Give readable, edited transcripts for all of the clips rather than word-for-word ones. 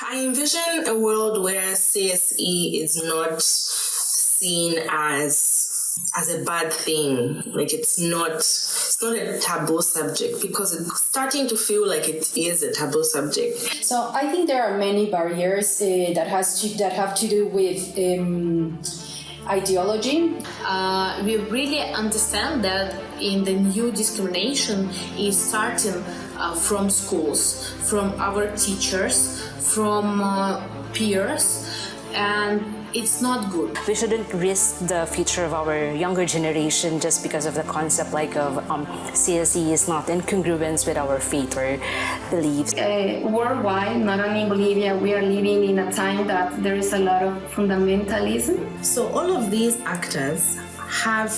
I envision a world where CSE is not seen as a bad thing. Like it's not a taboo subject, because it's starting to feel like it is a taboo subject. So I think there are many barriers that have to do with ideology. We really understand that in the new discrimination is starting from schools, from our teachers, from peers, and it's not good. We shouldn't risk the future of our younger generation just because of the concept of CSE is not in congruence with our faith or beliefs. Worldwide, not only in Bolivia, we are living in a time that there is a lot of fundamentalism. So all of these actors have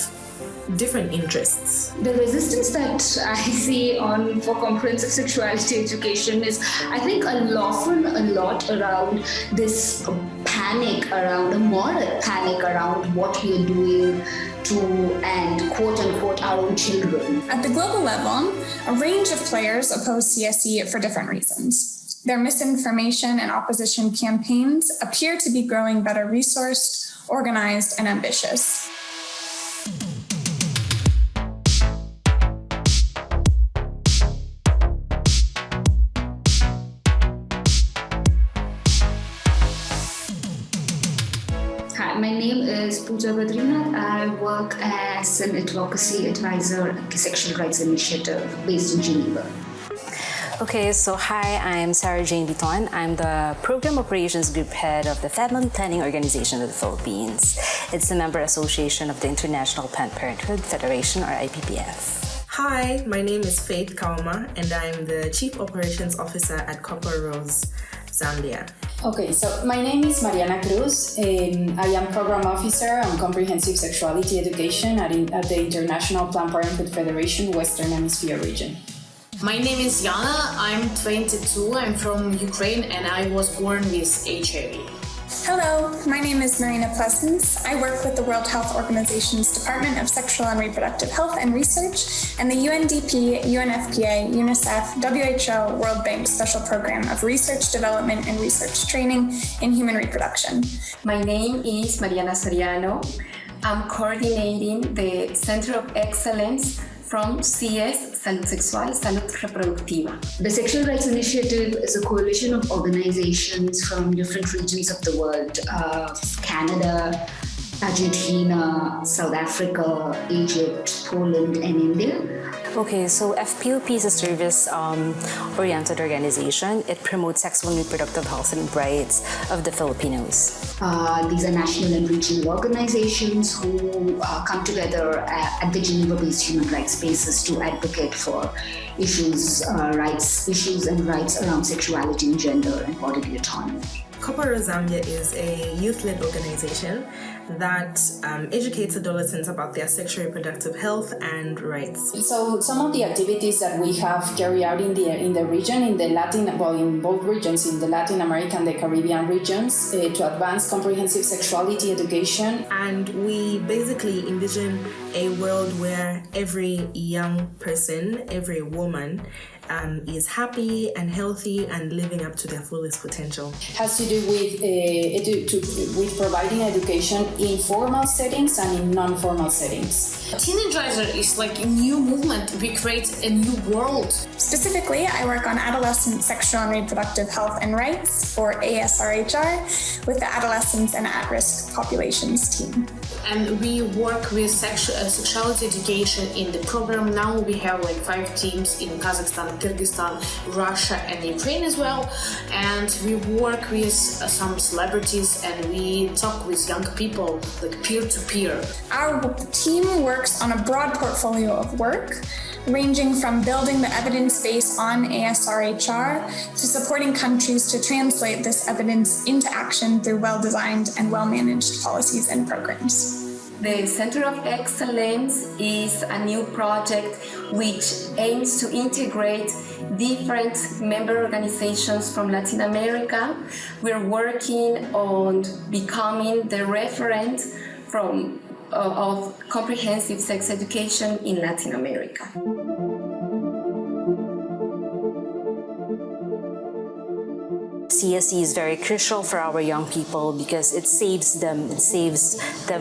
different interests. The resistance that I see for comprehensive sexuality education is, I think, a lot around this panic, around a moral panic around what we are doing to and quote-unquote our own children. At the global level, a range of players oppose CSE for different reasons. Their misinformation and opposition campaigns appear to be growing better resourced, organized, and ambitious. My name is Pooja Badrinath. I work as an advocacy advisor at the Sexual Rights Initiative based in Geneva. Okay, so hi, I'm Sarah Jane Liton. I'm the Program Operations Group Head of the Family Planning Organization of the Philippines. It's a member association of the International Planned Parenthood Federation, or IPPF. Hi, my name is Faith Kauma, and I'm the Chief Operations Officer at Copper Rose, Zambia. Okay, so my name is Mariana Cruz. I am Program Officer on Comprehensive Sexuality Education at the International Planned Parenthood Federation, Western Hemisphere region. My name is Yana, I'm 22, I'm from Ukraine, and I was born with HIV. Hello, my name is Marina Pleasance. I work with the World Health Organization's Department of Sexual and Reproductive Health and Research and the UNDP, UNFPA, UNICEF, WHO, World Bank Special Program of Research Development and Research Training in Human Reproduction. My name is Mariana Soriano. I'm coordinating the Center of Excellence from CS, Salud Sexual, Salud Reproductiva. The Sexual Rights Initiative is a coalition of organizations from different regions of the world, Canada, Argentina, South Africa, Egypt, Poland, and India. Okay, so FPOP is a service-oriented organization. It promotes sexual and reproductive health and rights of the Filipinos. These are national and regional organizations who come together at the Geneva-based human rights spaces to advocate for issues and rights around sexuality and gender and bodily autonomy. Copper Rose Zambia is a youth-led organization that educates adolescents about their sexual reproductive health and rights. So some of the activities that we have carried out in the region, in both regions, in the Latin America and the Caribbean regions, to advance comprehensive sexuality education. And we basically envision a world where every young person, every woman, is happy and healthy and living up to their fullest potential. Has to do with providing education in formal settings and in non-formal settings. Teenager is like a new movement. We create a new world. Specifically, I work on adolescent sexual and reproductive health and rights, or ASRHR, with the Adolescents and At-Risk Populations team. And we work with sexuality education in the program. Now we have like 5 teams in Kazakhstan, Kyrgyzstan, Russia, and Ukraine as well. And we work with some celebrities and we talk with young people, like peer-to-peer. Our team works on a broad portfolio of work, ranging from building the evidence base on ASRHR to supporting countries to translate this evidence into action through well-designed and well-managed policies and programs. The Center of Excellence is a new project which aims to integrate different member organizations from Latin America. We're working on becoming the referent of comprehensive sex education in Latin America. CSE is very crucial for our young people because it saves them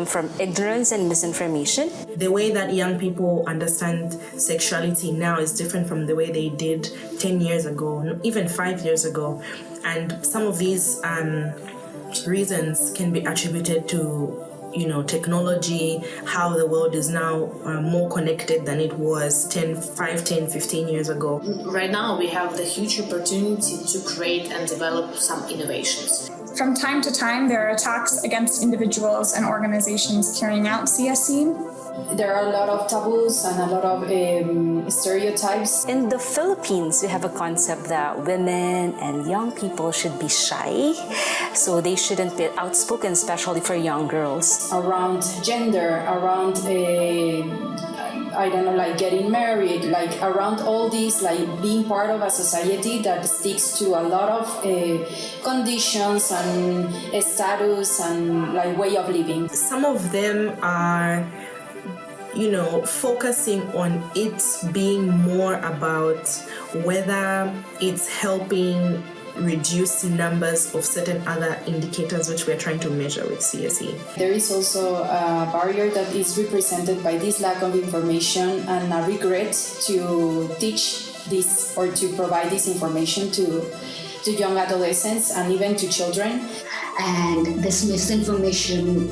from ignorance and misinformation. The way that young people understand sexuality now is different from the way they did 10 years ago, even 5 years ago. And some of these reasons can be attributed to technology, how the world is now more connected than it was 5, 10, 15 years ago. Right now we have the huge opportunity to create and develop some innovations. From time to time, there are attacks against individuals and organizations carrying out CSE. There are a lot of taboos and a lot of stereotypes. In the Philippines, we have a concept that women and young people should be shy, so they shouldn't be outspoken, especially for young girls. Around gender, around getting married, around all these, being part of a society that sticks to a lot of conditions and status and way of living. Some of them are focusing on it being more about whether it's helping reduce numbers of certain other indicators which we're trying to measure with CSE. There is also a barrier that is represented by this lack of information and a regret to teach this or to provide this information to young adolescents and even to children. And this misinformation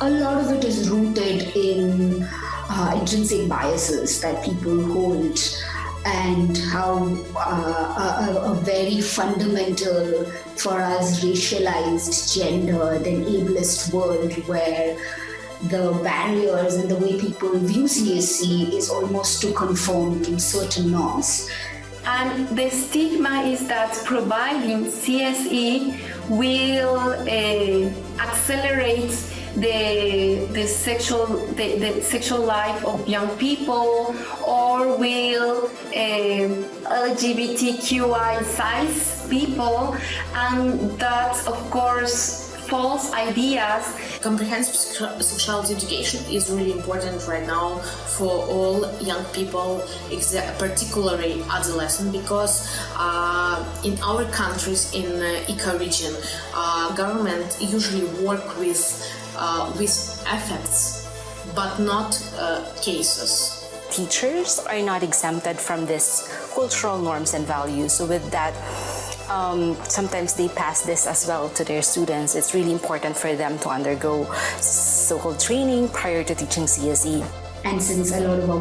a lot of it is rooted in intrinsic biases that people hold, and how a very fundamental for us racialized, gendered and ableist world where the barriers and the way people view CSE is almost to conform to certain norms. And the stigma is that providing CSE will accelerate the sexual life of young people, or will LGBTQI size people, and that's of course false ideas. Comprehensive sexuality education is really important right now for all young people, particularly adolescents, because in our countries in ICA region, government usually work with effects, but not cases. Teachers are not exempted from this cultural norms and values. So with that, sometimes they pass this as well to their students. It's really important for them to undergo so-called training prior to teaching CSE. And since a lot of my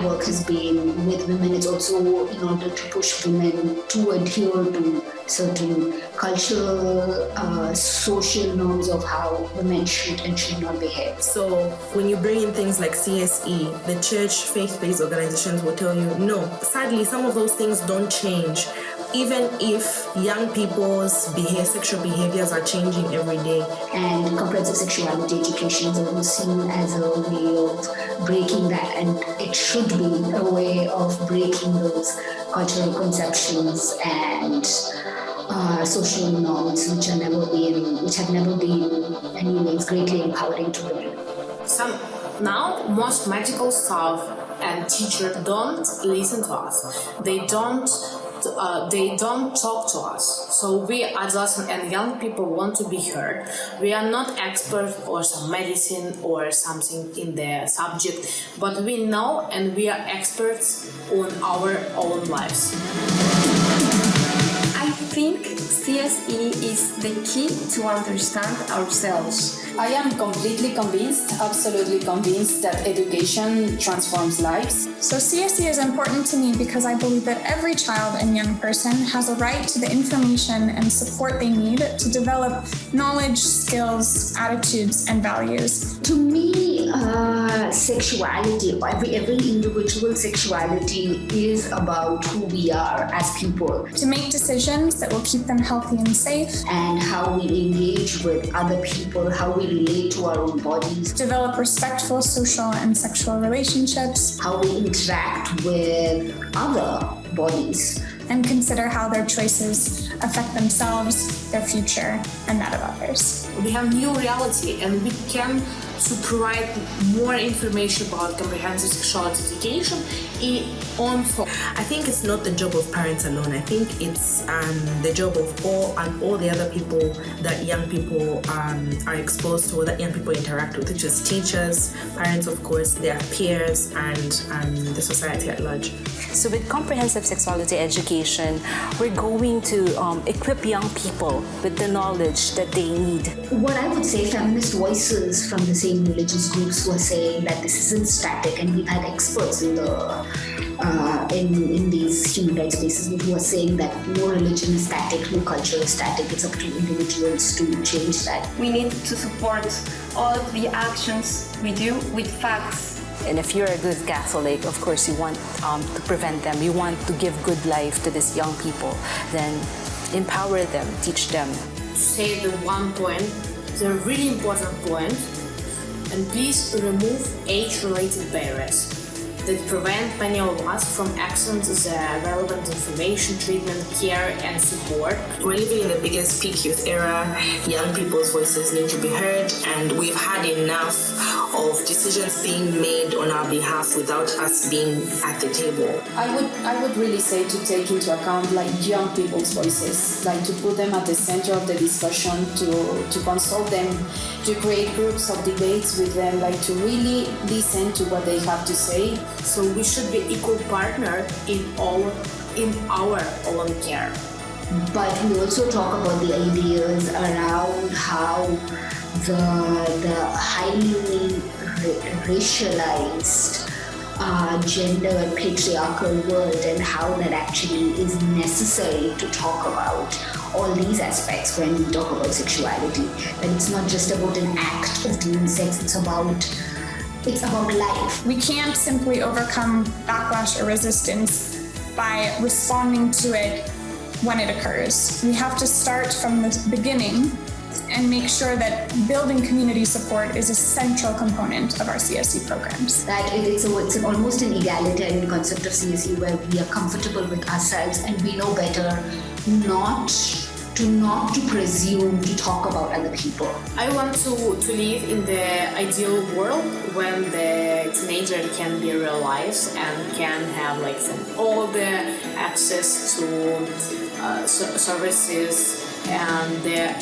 work has been with women, it's also in order to push women to adhere to certain cultural, social norms of how women should and should not behave. So when you bring in things like CSE, the church, faith-based organizations will tell you, no, sadly, some of those things don't change. Even if young people's sexual behaviors are changing every day. And comprehensive sexuality education is always seen as a way of breaking that, and it should be a way of breaking those cultural conceptions and social norms which have never been anyways greatly empowering to women. Now most medical staff and teachers don't listen to us. They don't talk to us. So we adolescents and young people want to be heard. We are not experts or some medicine or something in the subject, but we know and we are experts on our own lives. I think CSE is the key to understand ourselves. I am completely convinced, absolutely convinced, that education transforms lives. So CSE is important to me because I believe that every child and young person has a right to the information and support they need to develop knowledge, skills, attitudes, and values. To me, sexuality, every individual sexuality is about who we are as people. To make decisions that will keep them healthy and safe. And how we engage with other people, how we relate to our own bodies. Develop respectful social and sexual relationships. How we interact with other bodies. And consider how their choices affect themselves, their future, and that of others. We have new reality and we can to provide more information about comprehensive sexuality education on phone. I think it's not the job of parents alone. I think it's the job of all the other people that young people are exposed to, or that young people interact with, which is teachers, parents, of course, their peers, and the society at large. So with comprehensive sexuality education, we're going to equip young people with the knowledge that they need. What I would say, feminist voices from the same religious groups were saying that this isn't static, and we've had experts in these human rights spaces who are saying that no religion is static, no culture is static. It's up to individuals to change that. We need to support all of the actions we do with facts. And if you're a good Catholic, of course, you want to prevent them. You want to give good life to these young people. Then empower them, teach them. To say the one point, the really important point, and please remove age-related barriers that prevent many of us from accessing the relevant information, treatment, care, and support. We're living in the biggest peak youth era. Young people's voices need to be heard, and we've had enough of decisions being made on our behalf without us being at the table. I would really say to take into account like young people's voices, like to put them at the center of the discussion, to consult them, to create groups of debates with them, like to really listen to what they have to say. So we should be equal partner in our own care. But we also talk about the ideas around how the highly racialized gender and patriarchal world, and how that actually is necessary to talk about all these aspects when we talk about sexuality. And it's not just about an act of doing sex, it's about life. We can't simply overcome backlash or resistance by responding to it when it occurs. We have to start from the beginning and make sure that building community support is a central component of our CSE programs. That it's almost an egalitarian concept of CSE where we are comfortable with ourselves and we know better not to presume to talk about other people. I want to live in the ideal world when the teenager can be realized and can have all the access to services, and their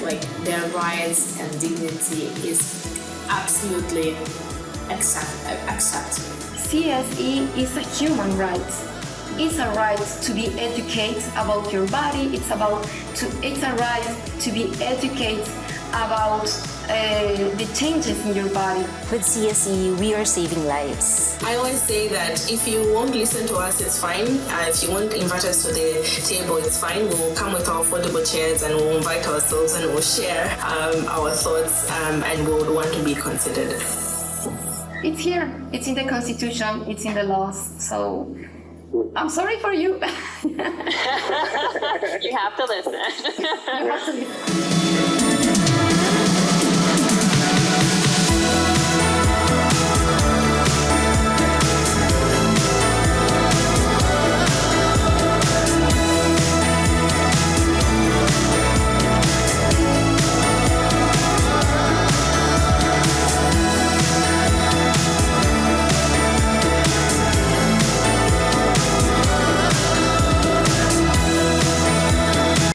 rights and dignity is absolutely accepted. CSE is a human right. It's a right to be educated about your body. It's a right to be educated about the changes in your body. With CSE, we are saving lives. I always say that if you won't listen to us, it's fine. If you won't invite us to the table, it's fine. We will come with our affordable chairs and we'll invite ourselves and we'll share our thoughts, and we would want to be considered. It's here. It's in the Constitution. It's in the laws. So I'm sorry for you. You have to listen. You have to listen.